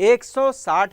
160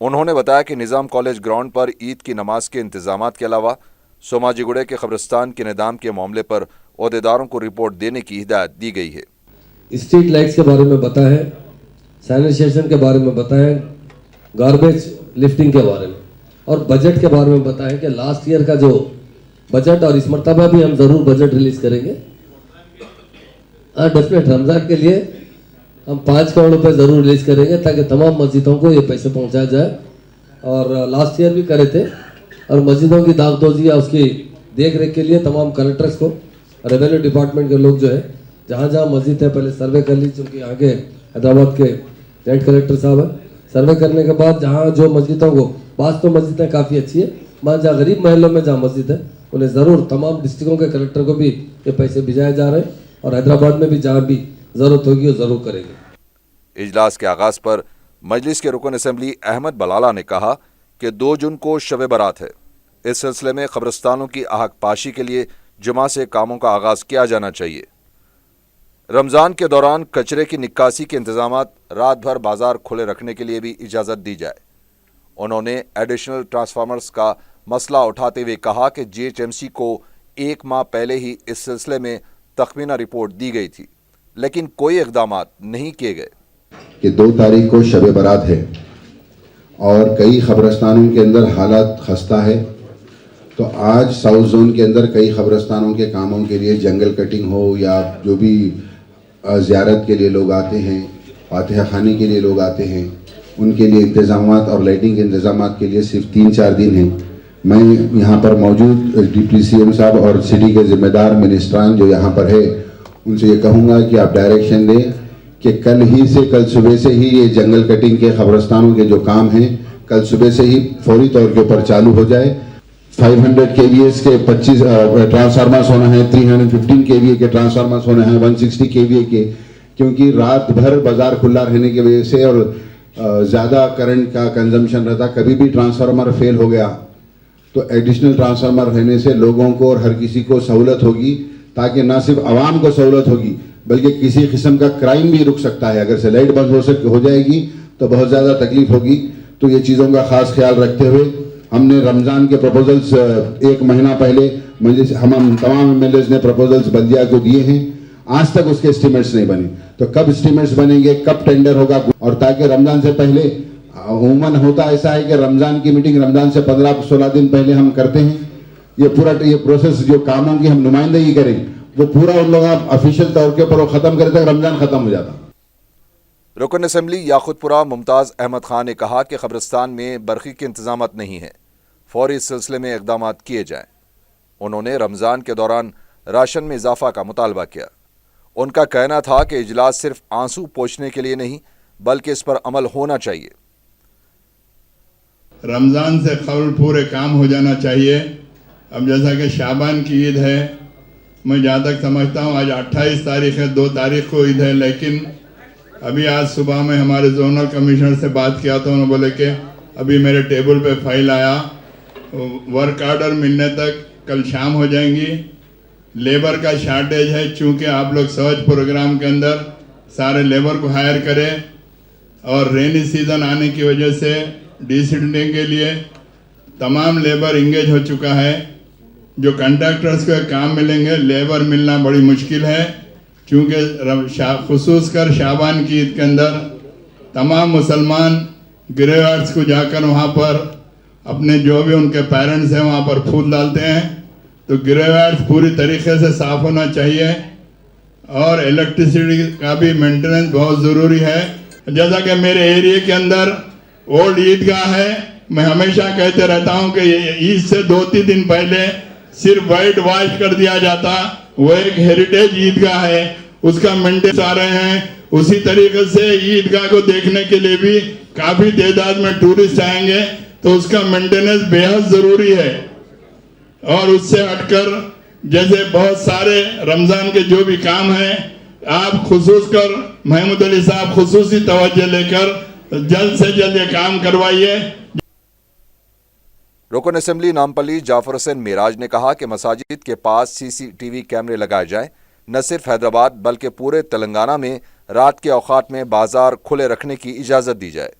انہوں نے بتایا کہ نظام کالج گراؤنڈ پر عید کی نماز کے انتظامات کے علاوہ سوماجی گڑے کے قبرستان کے نظام کے معاملے پر عہدیداروں کو رپورٹ دینے کی ہدایت دی گئی ہے۔ اسٹریٹ لائٹس کے بارے میں بتائیں، سینیٹیشن کے بارے میں بتائیں، گاربیج لفٹنگ کے بارے میں، اور بجٹ کے بارے میں بتائیں کہ لاسٹ ایئر کا جو بجٹ، اور اس مرتبہ بھی ہم ضرور بجٹ ریلیز کریں گے۔ ڈیفینیٹ رمضان کے لیے ہم 5 کروڑ روپے ضرور ریلیز کریں گے تاکہ تمام مسجدوں کو یہ پیسے پہنچایا جائے، اور لاسٹ ایئر بھی کرے تھے، اور مسجدوں کی داغدوزی یا اس کی دیکھ ریکھ کے لیے تمام کلکٹرز کو، ریونیو ڈپارٹمنٹ کے لوگ جو ہے جہاں جہاں مسجد ہے پہلے سروے کر لی، چونکہ یہاں کے حیدرآباد کے جوائنٹ کلیکٹر صاحب ہیں، سروے کرنے کے بعد جہاں جو مسجدوں کو، بعض تو مسجدیں کافی اچھی ہیں، بعض جہاں غریب محلوں میں جہاں مسجد ہے انہیں ضرور تمام ڈسٹرکوں کے کلیکٹر کو بھی یہ پیسے بھیجائے جا رہے ہیں، اور حیدرآباد میں بھی جہاں بھی ضرورت ہوگی وہ ضرور کریں گے۔ اجلاس کے آغاز پر مجلس کے رکن اسمبلی احمد بلالہ نے کہا کہ 2 جون کو شب برات ہے، اس سلسلے میں قبرستانوں کی احق پاشی کے لیے جمعہ سے کاموں کا آغاز کیا جانا چاہیے۔ رمضان کے دوران کچرے کی نکاسی کے انتظامات رات بھر بازار کھلے رکھنے کے لیے بھی اجازت دی جائے۔ انہوں نے ایڈیشنل ٹرانسفارمرز کا مسئلہ اٹھاتے ہوئے کہا کہ GHMC کو 1 ماہ پہلے ہی اس سلسلے میں تخمینہ رپورٹ دی گئی تھی، لیکن کوئی اقدامات نہیں کیے گئے۔ کہ 2 تاریخ کو شب برات ہے اور کئی قبرستانوں کے اندر حالات خستہ ہے، تو آج ساؤتھ زون کے اندر کئی قبرستانوں کے کاموں کے لیے جنگل کٹنگ ہو یا جو بھی زیارت کے لیے لوگ آتے ہیں، فاتحہ خانی کے لیے لوگ آتے ہیں، ان کے لیے انتظامات اور لائٹنگ کے انتظامات کے لیے صرف 3-4 دن ہیں۔ میں یہاں پر موجود ڈپٹی CM صاحب اور سٹی کے ذمہ دار منسٹران جو یہاں پر ہے ان سے یہ کہوں گا کہ آپ ڈائریکشن دیں کہ کل صبح سے ہی یہ جنگل کٹنگ کے قبرستانوں کے جو کام ہیں کل صبح سے ہی فوری طور کے اوپر چالو ہو جائے۔ 500 kVA کے 25 ٹرانسفارمرز ہونا ہے، 315 kVA کے ٹرانسفارمرز ہونا ہے، 160 kVA کے، کیونکہ رات بھر بازار کھلا رہنے کی وجہ سے اور زیادہ کرنٹ کا کنزمپشن رہتا، کبھی بھی ٹرانسفارمر فیل ہو گیا تو ایڈیشنل ٹرانسفارمر رہنے سے لوگوں کو اور ہر کسی کو سہولت ہوگی، تاکہ نہ صرف عوام کو سہولت ہوگی بلکہ کسی قسم کا کرائم بھی رک سکتا ہے۔ اگر سے لائٹ بند ہو جائے گی تو بہت زیادہ تکلیف ہوگی، تو یہ چیزوں کا خاص خیال رکھتے ہوئے ہم نے رمضان کے پروپوزلز 1 مہینہ پہلے مجلس ہم تمام MLAs نے پروپوزلز بلدیہ کو دیے ہیں، آج تک اس کے اسٹیمیٹس نہیں بنے، تو کب اسٹیمیٹس بنیں گے، کب ٹینڈر ہوگا، اور تاکہ رمضان سے پہلے عموماً ہوتا ایسا ہے کہ رمضان کی میٹنگ رمضان سے 15-16 دن پہلے ہم کرتے ہیں، یہ پورا یہ پروسیس جو کاموں کی ہم نمائندگی کریں وہ پورا ان لوگ افیشل طور کے اوپر وہ ختم کرے تک رمضان ختم ہو جاتا۔ رکن اسمبلی یاقوت پورہ ممتاز احمد خان نے کہا کہ قبرستان میں برقی کے انتظامات نہیں ہیں، فوری اس سلسلے میں اقدامات کیے جائیں۔ انہوں نے رمضان کے دوران راشن میں اضافہ کا مطالبہ کیا۔ ان کا کہنا تھا کہ اجلاس صرف آنسو پوچھنے کے لیے نہیں بلکہ اس پر عمل ہونا چاہیے۔ رمضان سے قبل پورے کام ہو جانا چاہیے۔ اب جیسا کہ شعبان کی عید ہے، میں جہاں تک سمجھتا ہوں آج 28 تاریخ ہے، 2 تاریخ کو عید ہے، لیکن ابھی آج صبح میں ہمارے زونل کمشنر سے بات کیا تو انہوں نے بولے کہ ابھی میرے ٹیبل پہ فائل آیا، ورک آرڈر ملنے تک کل شام ہو جائیں گی۔ لیبر کا شارٹیج ہے، چونکہ آپ لوگ سوچ پروگرام کے اندر سارے لیبر کو ہائر کریں، اور رینی سیزن آنے کی وجہ سے ڈی سیڈنگ کے لیے تمام لیبر انگیج ہو چکا ہے۔ جو کنٹریکٹرز کو کام ملیں گے، لیبر ملنا بڑی مشکل ہے، چونکہ خصوص کر شعبان کی عید کے اندر تمام مسلمان گریو یارڈز کو جا کر وہاں پر اپنے جو بھی ان کے پیرنٹس ہیں وہاں پر پھول ڈالتے ہیں، تو گریو یارڈز پوری طریقے سے صاف ہونا چاہیے، اور الیکٹریسٹی کا بھی مینٹیننس بہت ضروری ہے۔ جیسا کہ میرے ایریے کے اندر اولڈ عیدگاہ ہے، میں ہمیشہ کہتے رہتا ہوں کہ عید سے 2-3 دن پہلے صرف وائٹ واش کر دیا جاتا، وہ ایک ہیریٹیج عیدگاہ ہے، اس کا مینٹیننس آ رہے ہیں۔ اسی طریقے سے عیدگاہ کو دیکھنے کے لیے بھی کافی تعداد میں ٹورسٹ آئیں گے، تو اس کا مینٹیننس بے حد ضروری ہے۔ اور اس سے ہٹ کر جیسے بہت سارے رمضان کے جو بھی کام ہیں، آپ خصوص کر محمود علی صاحب خصوصی توجہ لے کر جلد سے جلد یہ کام کروائیے۔ رکن اسمبلی نامپلی جعفر حسین معراج نے کہا کہ مساجد کے پاس CCTV کیمرے لگائے جائیں، نہ صرف حیدرآباد بلکہ پورے تلنگانہ میں رات کے اوقات میں بازار کھلے رکھنے کی اجازت دی جائے۔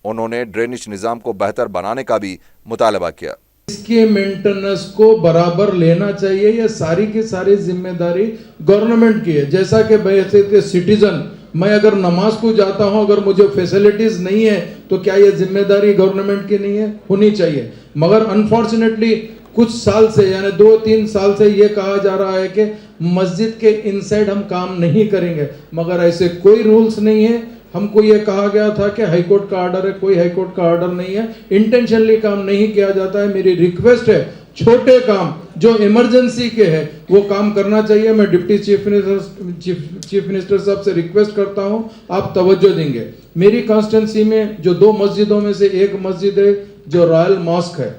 انہوں نے ڈرینیج نظام کو بہتر بنانے کا بھی مطالبہ کیا۔ اس کے مینٹیننس کو برابر لینا چاہیے، یہ ساری کی ساری ذمہ داری گورنمنٹ کی ہے۔ جیسا کہ بحیثیت سٹیزن میں اگر نماز کو جاتا ہوں، اگر مجھے فیسلٹیز نہیں ہے تو کیا یہ ذمہ داری گورنمنٹ کی نہیں ہے؟ ہونی چاہیے۔ مگر انفارچونیٹلی کچھ سال سے یعنی 2-3 سال سے یہ کہا جا رہا ہے کہ مسجد کے انسائڈ ہم کام نہیں کریں گے، مگر ایسے کوئی رولز نہیں ہے۔ ہم کو یہ کہا گیا تھا کہ ہائی کورٹ کا آرڈر ہے، کوئی ہائی کورٹ کا آرڈر نہیں ہے، انٹینشنلی کام نہیں کیا جاتا ہے۔ میری ریکویسٹ ہے چھوٹے کام جو ایمرجنسی کے ہے وہ کام کرنا چاہیے۔ میں ڈپٹی چیف منسٹر صاحب سے ریکویسٹ کرتا ہوں آپ توجہ دیں گے۔ میری کانسٹیٹنسی میں جو 2 مسجدوں میں سے ایک مسجد ہے جو رائل ماسک ہے،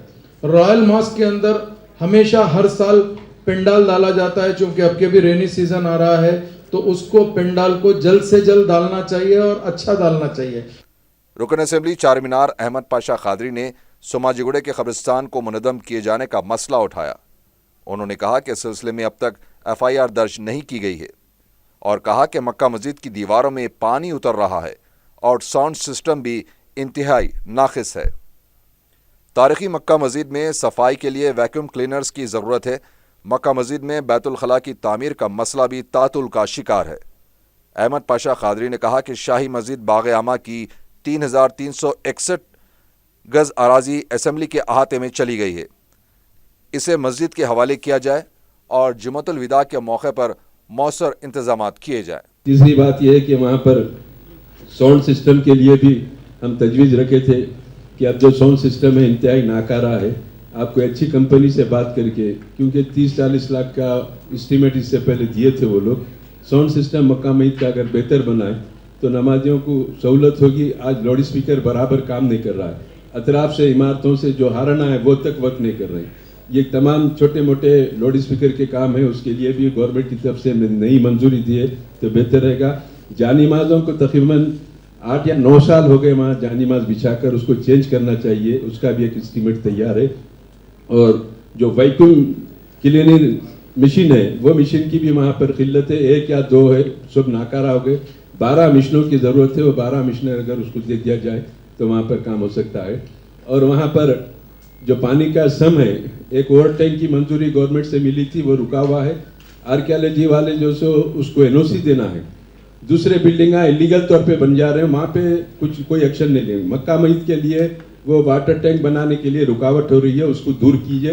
رائل ماسک کے اندر ہمیشہ ہر سال پنڈال ڈالا جاتا ہے، چونکہ اب کے بھی رینی سیزن آ رہا ہے تو اس کو پنڈال کو جلد سے جلد ڈالنا چاہیے اور اچھا ڈالنا چاہیے۔ رکن اسمبلی چار مینار احمد پاشا قادری نے سوماجی گڑے کے قبرستان کو منہدم کیے جانے کا مسئلہ اٹھایا۔ انہوں نے کہا کہ اس سلسلے میں اب تک FIR درج نہیں کی گئی ہے اور کہا کہ مکہ مسجد کی دیواروں میں پانی اتر رہا ہے اور ساؤنڈ سسٹم بھی انتہائی ناقص ہے۔ تاریخی مکہ مسجد میں صفائی کے لیے ویکیوم کلینرز کی ضرورت ہے۔ مکہ مسجد میں بیت الخلاء کی تعمیر کا مسئلہ بھی تعطل کا شکار ہے۔ احمد پاشا قادری نے کہا کہ شاہی مسجد باغ عامہ کی 3361 گز اراضی اسمبلی کے احاطے میں چلی گئی ہے، اسے مسجد کے حوالے کیا جائے اور جمعۃ الوداع کے موقع پر مؤثر انتظامات کیے جائیں۔ تیسری بات یہ ہے کہ وہاں پر ساؤنڈ سسٹم کے لیے بھی ہم تجویز رکھے تھے کہ اب جو ساؤنڈ سسٹم ہے انتہائی ناکارہ ہے، آپ کوئی اچھی کمپنی سے بات کر کے، کیونکہ 30-40 لاکھ کا اسٹیمیٹ اس سے پہلے دیے تھے وہ لوگ، ساؤنڈ سسٹم مکہ مسجد کا اگر بہتر بنائے تو نمازیوں کو سہولت ہوگی۔ آج لاؤڈ اسپیکر برابر کام نہیں کر رہا ہے، اطراف سے عمارتوں سے جو ہارنا ہے وہ تک ورک نہیں کر رہے۔ یہ تمام چھوٹے موٹے لاؤڈ اسپیکر کے کام ہیں، اس کے لیے بھی گورنمنٹ کی طرف سے نئی منظوری دی ہے تو بہتر رہے گا۔ جانی نمازوں کو تقریباً 8 یا 9 سال ہو گئے وہاں جانی نماز بچھا کر، اس کو چینج کرنا چاہیے، اس کا بھی ایک اسٹیمیٹ تیار ہے۔ اور جو ویکیوم کلینر مشین ہے وہ مشین کی بھی وہاں پر قلت ہے، 1 یا 2 ہے، سب ناکارہ ہو گئے۔ 12 مشینوں کی ضرورت ہے، وہ 12 مشینیں اگر اس کو دے دیا جائے تو وہاں پر کام ہو سکتا ہے۔ اور وہاں پر جو پانی کا سم ہے، ایک اوور ٹینک کی منظوری گورنمنٹ سے ملی تھی، وہ رکا ہوا ہے۔ آرکیالوجی والے جو سو اس کو NOC دینا ہے۔ دوسرے بلڈنگاں انلیگل طور پہ بن جا رہے ہیں، وہاں پہ کوئی ایکشن نہیں لیں گے۔ مکہ مسجد کے لیے وہ واٹر ٹینک بنانے کے لیے رکاوٹ ہو رہی ہے، اس کو دور کیجیے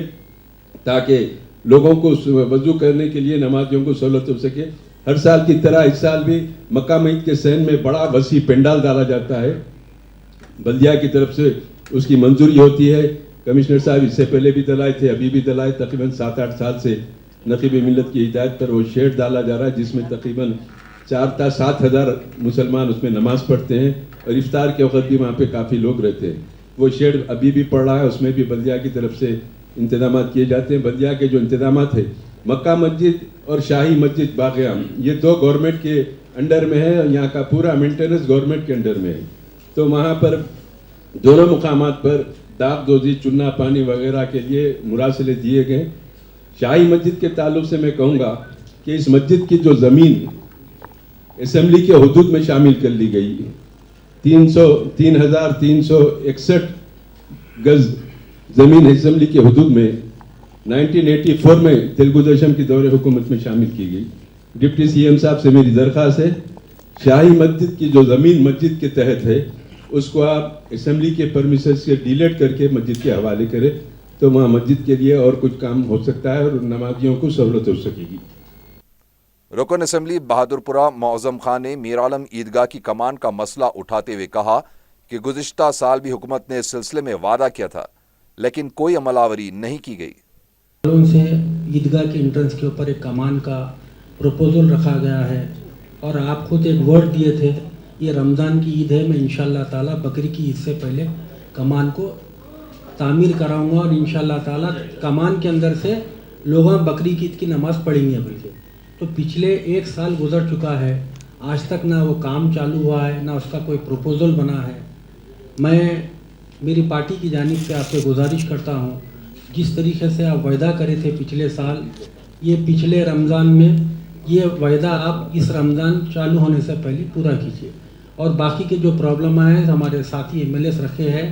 تاکہ لوگوں کو وضو کرنے کے لیے نمازیوں کو سہولت ہو سکے۔ ہر سال کی طرح اس سال بھی مکہ مسجد کے صحن میں بڑا وسیع پنڈال ڈالا جاتا ہے، بلدیہ کی طرف سے اس کی منظوری ہوتی ہے۔ کمشنر صاحب اس سے پہلے بھی دلائے تھے، ابھی بھی دلائے، تقریباً 7-8 سال سے نقیب ملت کی ہدایت پر وہ شیڈ ڈالا جا رہا ہے جس میں تقریباً 4 تا 7 ہزار مسلمان اس میں نماز پڑھتے ہیں اور افطار کے وقت بھی وہاں پہ کافی لوگ رہتے ہیں۔ وہ شیڈ ابھی بھی پڑ رہا ہے، اس میں بھی بلدیہ کی طرف سے انتظامات کیے جاتے ہیں۔ بلدیہ کے جو انتظامات ہیں، مکہ مسجد اور شاہی مسجد باغ عام، یہ 2 گورنمنٹ کے انڈر میں ہے، یہاں کا پورا مینٹیننس گورنمنٹ کے انڈر میں ہے، تو وہاں پر دونوں مقامات پر داغ دوزی، چنا پانی وغیرہ کے لیے مراسلے دیے گئے۔ شاہی مسجد کے تعلق سے میں کہوں گا کہ اس مسجد کی جو زمین اسمبلی کے حدود میں شامل کر لی گئی، 3361 گز زمین اسمبلی کے حدود میں 1984 میں تیلگو دیشم کی دور حکومت میں شامل کی گئی۔ ڈپٹی CM صاحب سے میری درخواست ہے، شاہی مسجد کی جو زمین مسجد کے تحت ہے اس کو آپ اسمبلی کے پرمیشن سے ڈیلیٹ کر کے مسجد کے حوالے کریں تو وہاں مسجد کے لیے اور کچھ کام ہو سکتا ہے اور نمازیوں کو سہولت ہو سکے گی۔ رکن اسمبلی بہادر پورہ معظم خان نے میر عالم عیدگاہ کی کمان کا مسئلہ اٹھاتے ہوئے کہا کہ گزشتہ سال بھی حکومت نے اس سلسلے میں وعدہ کیا تھا لیکن کوئی عمل آوری نہیں کی گئی۔ سے عیدگاہ کے انٹرنس کے اوپر ایک کمان کا پروپوزل رکھا گیا ہے اور آپ خود ایک ورڈ دیے تھے، یہ رمضان کی عید ہے، میں انشاءاللہ تعالیٰ بکری کی عید سے پہلے کمان کو تعمیر کراؤں گا اور انشاءاللہ تعالیٰ کمان کے اندر سے لوگ بکری کی عید کی نماز پڑھیں گے۔ بلکہ تو پچھلے 1 سال گزر چکا ہے، آج تک نہ وہ کام چالو ہوا ہے نہ اس کا کوئی پروپوزل بنا ہے۔ میں میری پارٹی کی جانب سے آپ سے گزارش کرتا ہوں، جس طریقے سے آپ وعدہ کرے تھے پچھلے سال، یہ پچھلے رمضان میں یہ وعدہ آپ اس رمضان چالو ہونے سے پہلے پورا کیجیے۔ اور باقی کے جو پرابلم ہیں ہمارے ساتھی MLAs رکھے ہیں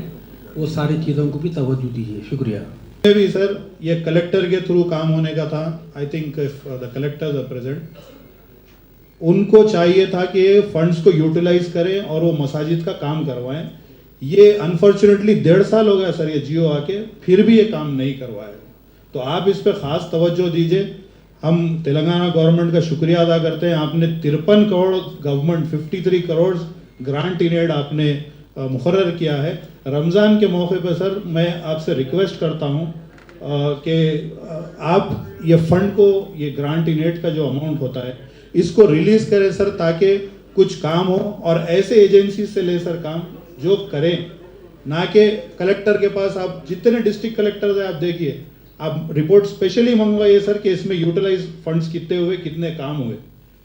وہ ساری چیزوں کو بھی توجہ دیجیے. شکریہ. بھی سر یہ کلیکٹر کے تھرو کام ہونے کا تھا. I think the collectors are present. ان کو چاہیے تھا کہ فنڈز کو یوٹیلائز کریں اور وہ مساجد کا کام کروائیں. یہ انفارچونیٹلی 1.5 سال ہو گیا سر یہ جیو آ کے, پھر بھی یہ کام نہیں کروایا. تو آپ اس پہ خاص توجہ دیجیے. ہم تلنگانہ گورنمنٹ کا شکریہ ادا کرتے ہیں. آپ نے 53 کروڑ گورنمنٹ 53 کروڑ گرانٹ ان ایڈ آپ نے مقرر کیا ہے. رمضان کے موقع پہ سر میں آپ سے ریکویسٹ کرتا ہوں کہ آپ یہ فنڈ کو, یہ گرانٹ ان ایڈ کا جو اماؤنٹ ہوتا ہے اس کو ریلیز کریں سر, تاکہ کچھ کام ہو. اور ایسے ایجنسی سے لے سر کام جو کریں, نہ کہ کلیکٹر کے پاس آپ جتنے ڈسٹرکٹ کلیکٹرز ہیں آپ دیکھیے, آپ رپورٹ اسپیشلی منگوائیے سر کہ اس میں یوٹیلائز فنڈز کتنے ہوئے, کتنے کام ہوئے.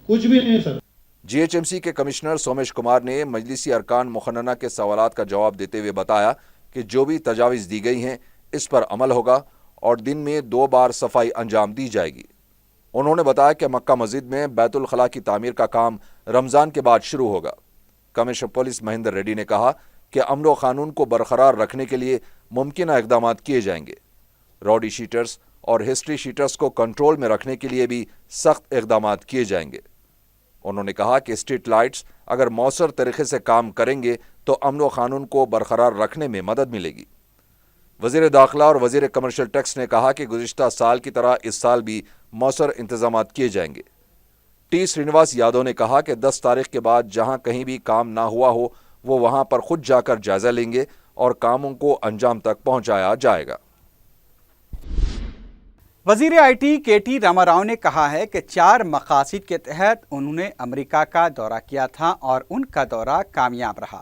کچھ بھی نہیں سر. GHMC کے کمشنر سومیش کمار نے مجلسی ارکان مخننہ کے سوالات کا جواب دیتے ہوئے بتایا کہ جو بھی تجاویز دی گئی ہیں اس پر عمل ہوگا اور دن میں 2 بار صفائی انجام دی جائے گی. انہوں نے بتایا کہ مکہ مسجد میں بیت الخلاء کی تعمیر کا کام رمضان کے بعد شروع ہوگا. کمشنر پولیس مہندر ریڈی نے کہا کہ امن و قانون کو برقرار رکھنے کے لیے ممکنہ اقدامات کیے جائیں گے. راڈی شیٹرز اور ہسٹری شیٹرز کو کنٹرول میں رکھنے کے لیے بھی سخت اقدامات کیے جائیں گے. انہوں نے کہا کہ اسٹریٹ لائٹس اگر مؤثر طریقے سے کام کریں گے تو امن و قانون کو برقرار رکھنے میں مدد ملے گی. وزیر داخلہ اور وزیر کمرشل ٹیکس نے کہا کہ گزشتہ سال کی طرح اس سال بھی مؤثر انتظامات کیے جائیں گے. ٹی سرینواس یادو نے کہا کہ 10 تاریخ کے بعد جہاں کہیں بھی کام نہ ہوا ہو وہ وہاں پر خود جا کر جائزہ لیں گے اور کاموں کو انجام تک پہنچایا جائے گا. وزیر IT KT راما راؤ نے کہا ہے کہ 4 مقاصد کے تحت انہوں نے امریکہ کا دورہ کیا تھا اور ان کا دورہ کامیاب رہا.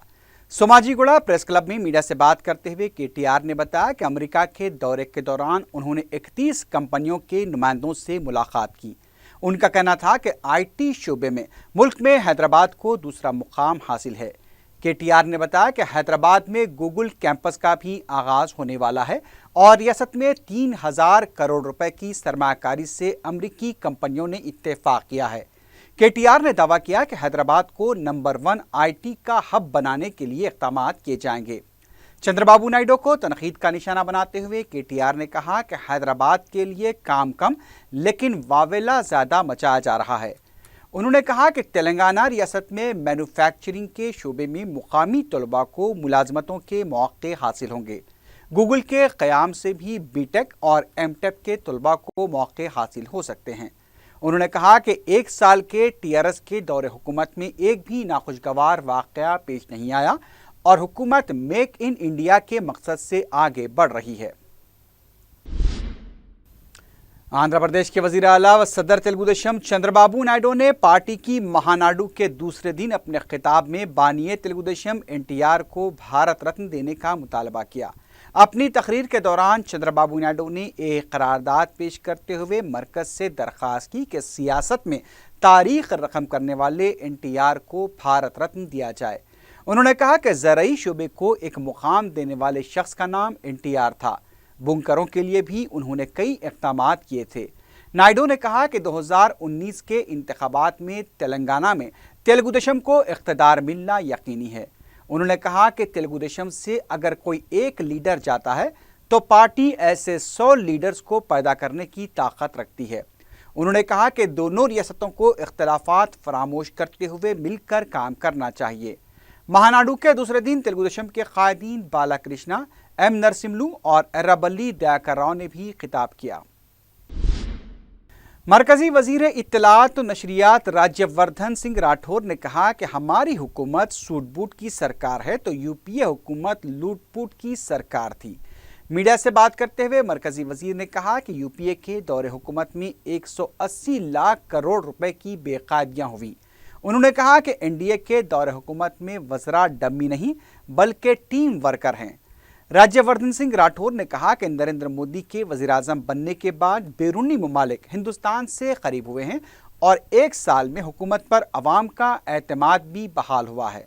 سوماجی گوڑا پریس کلب میں میڈیا سے بات کرتے ہوئے KTR نے بتایا کہ امریکہ کے دورے کے دوران انہوں نے 31 کمپنیوں کے نمائندوں سے ملاقات کی. ان کا کہنا تھا کہ IT شعبے میں ملک میں حیدرآباد کو دوسرا مقام حاصل ہے. KTR نے بتایا کہ حیدرآباد میں گوگل کیمپس کا بھی آغاز ہونے والا ہے اور ریاست میں 3000 کروڑ روپے کی سرمایہ کاری سے امریکی کمپنیوں نے اتفاق کیا ہے. KTR نے دعویٰ کیا کہ حیدرآباد کو نمبر 1 IT کا ہب بنانے کے لیے اقدامات کیے جائیں گے. چندر بابو نائیڈو کو تنقید کا نشانہ بناتے ہوئے KTR نے کہا کہ حیدرآباد کے لیے کام کم لیکن واویلا زیادہ مچایا جا رہا ہے. انہوں نے کہا کہ تلنگانہ ریاست میں مینوفیکچرنگ کے شعبے میں مقامی طلباء کو ملازمتوں کے مواقع حاصل ہوں گے. گوگل کے قیام سے بھی BTech اور MTech کے طلباء کو مواقع حاصل ہو سکتے ہیں. انہوں نے کہا کہ 1 سال کے TRS کے دور حکومت میں ایک بھی ناخوشگوار واقعہ پیش نہیں آیا اور حکومت میک ان انڈیا کے مقصد سے آگے بڑھ رہی ہے. آندھرا پردیش کے وزیر اعلیٰ و صدر تلگو دیشم چندر بابو نائیڈو نے پارٹی کی مہاناڈو کے دوسرے دن اپنے خطاب میں بانی تلگو دیشم NTR کو بھارت رتن دینے کا مطالبہ کیا. اپنی تقریر کے دوران چندر بابو نائیڈو نے ایک قرارداد پیش کرتے ہوئے مرکز سے درخواست کی کہ سیاست میں تاریخ رقم کرنے والے NTR کو بھارت رتن دیا جائے. انہوں نے کہا کہ زرعی شعبے کو ایک مقام دینے والے شخص کا نام NTR تھا. بنکروں کے لیے بھی انہوں نے کئی اقدامات کیے تھے. نائیڈو نے کہا کہ 2019 کے انتخابات میں تلنگانہ میں تلگو دیشم کو اقتدار ملنا یقینی ہے. انہوں نے کہا کہ تلگو دیشم سے اگر کوئی ایک لیڈر جاتا ہے تو پارٹی ایسے 100 لیڈرز کو پیدا کرنے کی طاقت رکھتی ہے. انہوں نے کہا کہ دونوں ریاستوں کو اختلافات فراموش کرتے ہوئے مل کر کام کرنا چاہیے. مہاناڈو کے دوسرے دن تلگو دیشم کے قائدین بالا کرشنا، M نرسملو اور ایرابلی دیاکر راؤ نے بھی خطاب کیا. مرکزی وزیر اطلاعات و نشریات راجیہ وردھن سنگھ راٹھور نے کہا کہ ہماری حکومت سوٹ بوٹ کی سرکار ہے تو UPA حکومت لوٹ پوٹ کی سرکار تھی. میڈیا سے بات کرتے ہوئے مرکزی وزیر نے کہا کہ UPA کے دور حکومت میں 180 لاکھ کروڑ روپے کی بے قاعدگیاں ہوئیں. انہوں نے کہا کہ NDA کے دور حکومت میں وزراء ڈمی نہیں بلکہ ٹیم ورکر ہیں. راجیہ وردھن سنگھ راٹھور نے کہا کہ نریندر مودی کے وزیر اعظم بننے کے بعد بیرونی ممالک ہندوستان سے قریب ہوئے ہیں اور 1 سال میں حکومت پر عوام کا اعتماد بھی بحال ہوا ہے.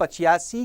85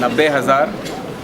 90,000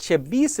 26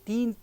3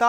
ta